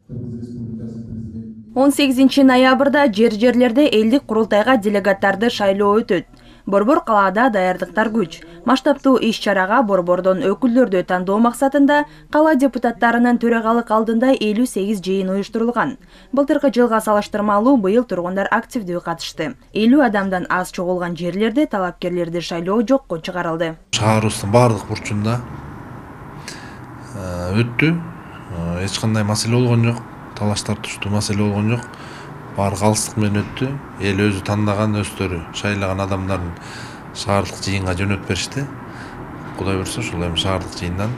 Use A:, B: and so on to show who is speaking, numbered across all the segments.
A: 18 ноябрда жерлерде элдик курултайга делегаттарды шайлоо өтөт. Борбор калаада даярдыктар күч. Масштабтуу иш-чарага борбордон өкүлдөрдү тандоо максатында кала депутаттарынын төрагалык алдында 58 жыйын уюштурулган. Былтыркы жылга салыштырмалуу быйыл тургундар активдүү катышты. 50 адамдан аз чогулган жерлерде талапкерлерди шайлоо жокко чыгарылды.
B: Шаарыбыздын бардык бурчунда өттү. Эч кандай маселе болгон жок. Талаш тартыштуу маселе болгон жок. Бардык алыстык менен өттү. Эл өзү тандаган, өздөрү шайлаган адамдарын шаардык жыйынга жөнөтүп беришти. Кудай буйрса ушул эми шаардык жыйындан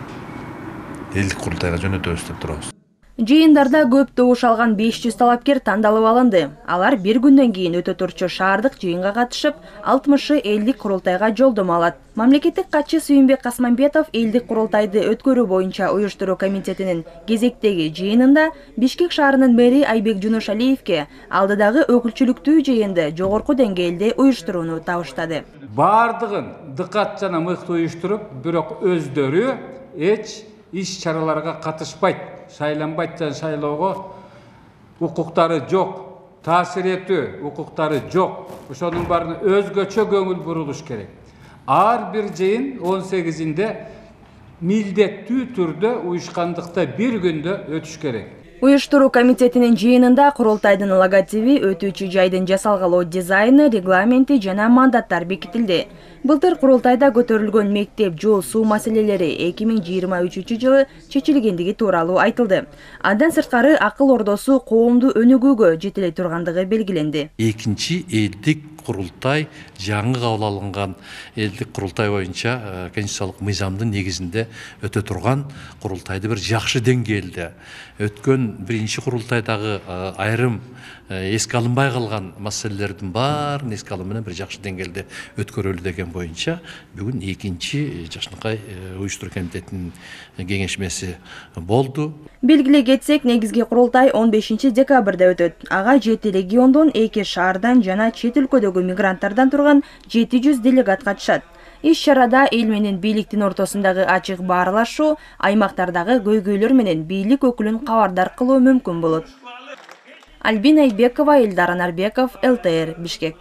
B: элдик курултайга жөнөтөбүз деп турабыз.
A: Жыйындарда көп добуш алган 500 талапкер тандалып алынды. Алар бир күндөн кийин өтө турчу шаардык жыйынга катышып, 60-ы элдик курултайга жолдомо алат. Мамлекеттик катчы Сүйүнбек Касманбетов элдик курултайды өткөрүү боюнча уюштуруу комитетинин кезектеги жыйынында Бишкек шаарынын мэри Айбек Жунушалиевке алдыдагы өкүлчүлүктүү жыйынды жогорку деңгээлде уюштурууну табыштады.
C: Бардыгын дыкат жана мыкты уюштуруп, бирок өздөрү эч иш-чараларга катышпайт, шайланбайт жана шайлоого укуктары жок, таасир этүү укуктары жок. Ошонун баарына өзгөчө көңүл бурулуш керек. Ар бир жыйын 18-inde милдеттүү түрдө уюшкандыкта бир күндө өтүш керек.
A: Уюштуруу комитетинин жыйынында курултайдын логотиби, өтүүчү жайдын жасалгалоо дизайны, регламенти жана мандаттар бекитилди. Былтыр курултайда көтөрүлгөн мектеп, жол, суу маселелери 2023-жылы чечилгендиги тууралуу айтылды. Андан сырткары акыл ордосу коомду өнүгүүгө жетиле тургандыгы белгиленди.
D: Экинчи элдик курултай жаңы кабыл алынган элдик курултай боюнча конституциялык мыйзамдын негизинде өтө турган курултайды бир жакшы деңгээлде өткөн биринчи курултайдагы айрым эске алынбай калган маселелердин баарын эске алуу менен бир жакшы деңгээлде өткөрөлү деген боюнча бүгүн экинчи Жакшынкай уюштуруу комитетинин кеңешмеси болду.
A: Белгилей кетсек, негизги курултай 15 декабрда өтөт. Ага 7 региондон, 2 шаардан жана чет өлкөдөгү мигранттардан турган 700 делегат катышат. Иш-чарада эл менен бийликтин ортосундагы ачык баарлашуу, аймактардагы көйгөйлөр менен бийлик өкүлүн кабардар кылуу мүмкүн болот. Альбина Айбекова, Элдар Анарбеков, ЛТР, Бишкек.